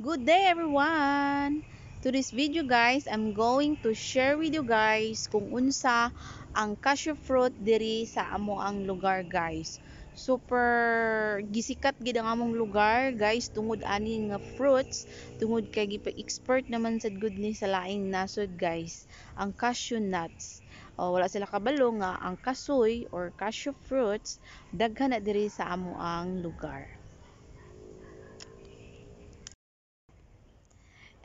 Good day everyone! To this video guys, I'm going to share with you guys kung unsa ang cashew fruit diri sa amo ang lugar guys. Super gisikat gid ang among lugar guys tungod ani nga fruits, tungod kay gipa-expert naman sad good ni sa laing nasod guys, ang cashew nuts. Wala sila kabalo nga ang kasoy or cashew fruits daghan na diri sa amo ang lugar.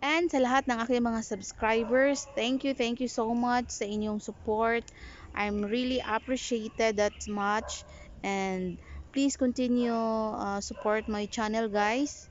And sa lahat ng aking mga subscribers, thank you so much sa inyong support. I'm really appreciated that much. And please continue support my channel guys.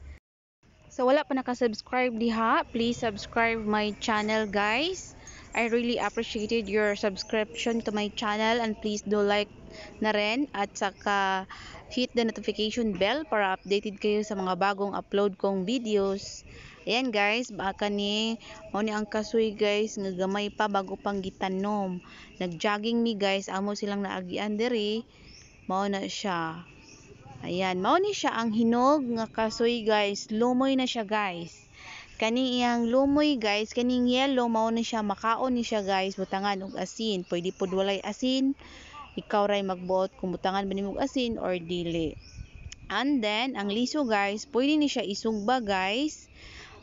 So wala pa nakasubscribe diha, please subscribe my channel guys. I really appreciated your subscription to my channel and please do like na rin at saka hit the notification bell para updated kayo sa mga bagong upload kong videos. Ayan guys, baka ni mo ni ang kasoy guys nga gamay pa bago pang gitanom. Nag-jogging mi guys, amo silang naagian diri. Mao na siya. Ayan, mao ni siya ang hinog nga kasoy guys. Lumoy na siya guys. Kaning iyang lumoy guys, kaning yellow mao ni siya, makaon ni siya guys, butangan og asin. Pwede pod walay asin. Ikaw ray magbuot kung butangan ba nimo og asin or dili. And then ang liso guys, pwede ni siya isugba guys.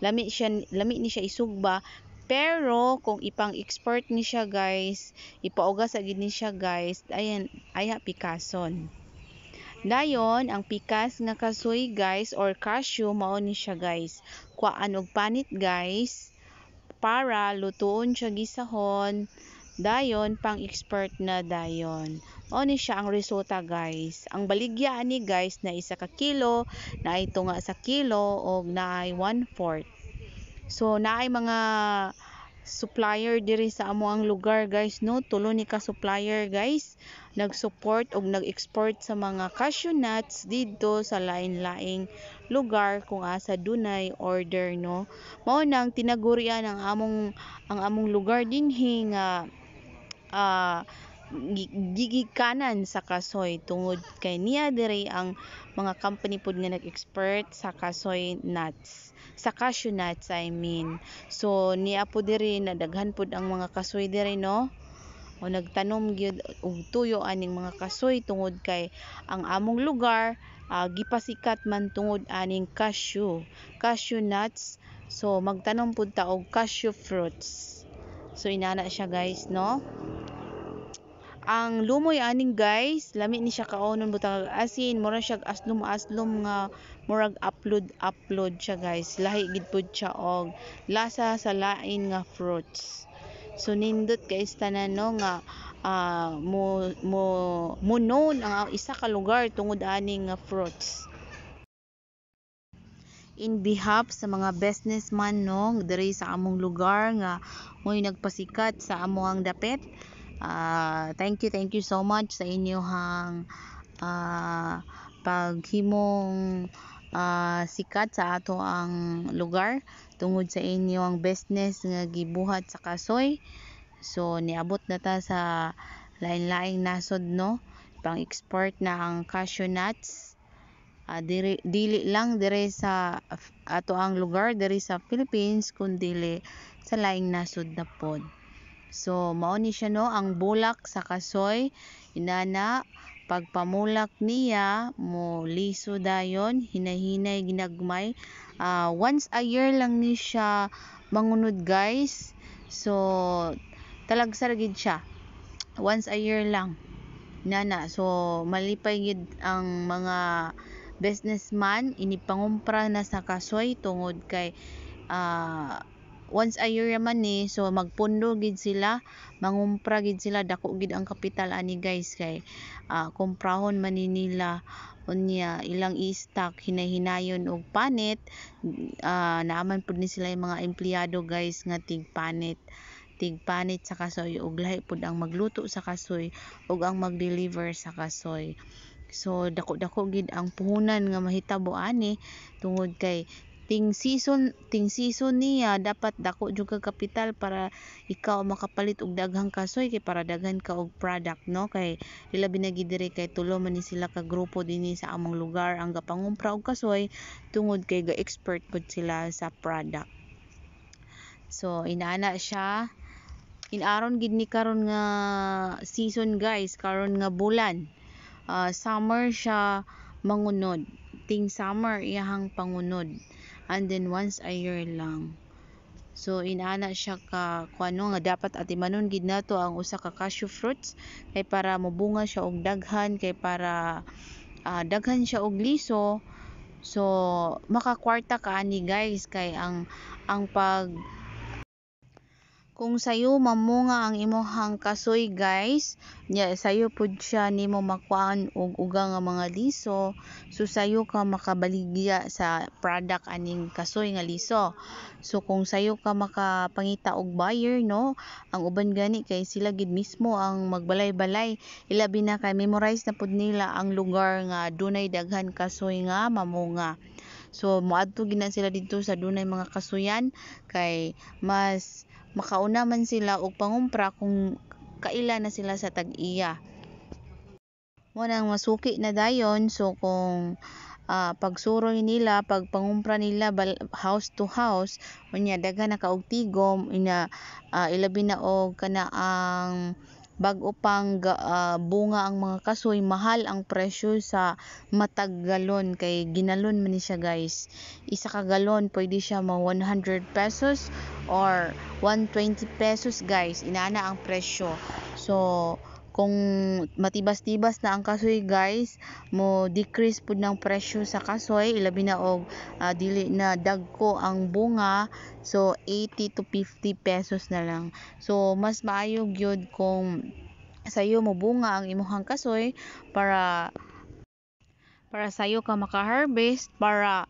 Lami ni siya isugba. Pero kung ipang export ni siya guys, ipaugas agid ni siya guys, ayan aya pikason. Dayon, ang pikas nga kasoy guys or cashew mao ni siya guys. Kuhaan og panit guys para lutuon siya gisahon. Dayon pang expert na dayon. Mao ni siya ang resulta guys. Ang baligya ani guys na isa ka kilo, naay tunga sa kilo og naay 1/4. So naay mga supplier diri sa amo ang lugar guys no, tulo ni ka supplier guys nag-support og nag-export sa mga cashew nuts didto sa lain-laing lugar kung asa dunay order no. Mao nang tinagurian ang among lugar dinhi nga gigikanan sa kasoy tungod kay niya diri ang mga company pod nga nag-expert sa kasoy nuts, sa cashew nuts I mean. So niya po diri nadaghan pod ang mga kasoy diri no. O nagtanom gyud og tuyo aning mga kasoy tungod kay ang among lugar gipasikat man tungod aning cashew nuts. So magtanom pud ta og cashew fruits. So inana siya guys no. Ang lumoy aning guys, lami ni siya kaonon butang asin, mura siya aslom nga murag upload siya guys. Lahi gid pud siya og lasa sa lain nga fruits. So nindot guys tanan no nga mo known ang isa ka lugar tungod aning nga fruits. In behalf sa mga businessman no diri sa among lugar nga mo'y nagpasikat sa amoang dapit. Thank you so much sa inyong paghimong sikat sa ato ang lugar tungod sa inyong business nga gibuhat sa kasoy. So niabot na ta sa lain-laing nasod no, pang export na ang cashew nuts. Dili lang dire sa ato ang lugar diri sa Philippines kundi sa laing nasod na pod. So mao ni siya no ang bulak sa kasoy, inana pagpamulak niya mo liso dayon, hinay-hinay ginagmay. Once a year lang ni siya mangunod guys. So talagsar gid siya once a year lang nana. So malipay gid ang mga businessman inipangumpra na sa kasoy tungod kay once a year man ni, so magpundo gid sila, mangumpra gid sila, dako gid ang kapital ani guys kay kumprahon man ni nila unya ilang i-stock hinay-hinayon og panit. Naaman pud ni sila yung mga empleyado guys nga tigpanit sa kasoy og lahi pud ang magluto sa kasoy ug ang mag-deliver sa kasoy. So dako gid ang puhunan nga mahitabo ani tungod kay ting season niya dapat dako jud ka kapital para ikaw makapalit og daghang kasoy kay para daghan ka og product no, kay ilabi na gid diri kay tulo man ni sila ka grupo dinhi sa among lugar ang gapangumpra og kasoy tungod kay ga-expert pud sila sa product. So inaana siya, inaron gid ni karon nga season guys, karon nga bulan. Summer siya mangunod, ting summer iyahang pangunod, and then once a year lang. So inaana siya ka kuano nga dapat atimanon gid nato ang usa ka cashew fruits kay para mobunga siya og daghan, kay para daghan siya og liso. So makakwarta ka ani guys, kay ang pag kung sayo mamunga ang imuhang kasoy guys, nya sayo pud siya nimo makuan og uga nga mga liso, so sayo ka makabaligya sa product aning kasoy nga liso. So kung sayo ka makapangita og buyer no, ang uban gani kay sila gid mismo ang magbalay-balay, ilabi na kay memorize na pud nila ang lugar nga dunay daghan kasoy nga mamunga. So moadto gid na sila didto sa dunay mga kasuyan kay mas makauna man sila og pangumpra kung kaila na sila sa tag-iya. Mo nang masuki na dayon, so kung pagsuroy nila, pagpangumpra nila house to house, unya daghan na kaog tigom, ilabi na og kana ang bag-o pang bunga ang mga kasoy, mahal ang presyo sa matag galon kay ginalon man ni siya guys. Isa ka galon pwede siya mga 100 pesos or 120 pesos guys, inana ang presyo. So kung matibas-tibas na ang kasoy guys, mo decrease pud ng presyo sa kasoy, ilabi na og dili na dagko ang bunga, so 80 to 50 pesos na lang. So mas maayo gyud kung sayo mo bunga ang imuhang kasoy para sayo ka maka-harvest, para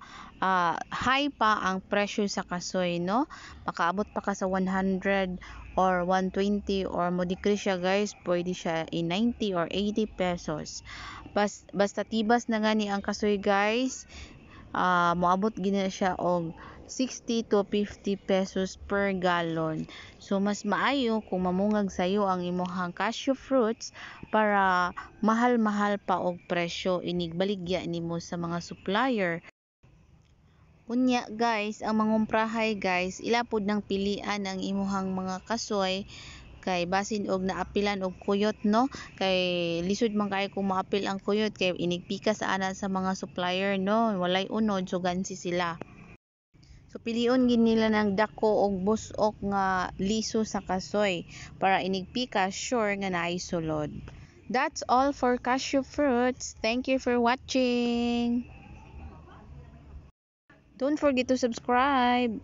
high pa ang presyo sa kasoy no, makaabot pa ka sa 100 or 120 or mo decrease siya guys, pwede siya in 90 or 80 pesos. Basta tibas na gani ang kasoy guys, moabot gina siya og 60 to 50 pesos per gallon. So mas maayo kung mamungag sayo ang imuhang cashew fruits para mahal-mahal pa og presyo, inigbaligya nimo sa mga supplier. Unya guys, ang mangumprahay guys, ila pud nang pilian ang imuhang mga kasoy kay basin og naapilan og kuyot no, kay lisod man kay kung maapil ang kuyot kay inigpikas ana sa mga supplier no, walay unod so gansi sila. So pilion gid nila ng dako og bus-ok nga liso sa kasoy para inigpikas sure nga naay sulod. That's all for cashew fruits. Thank you for watching. Don't forget to subscribe.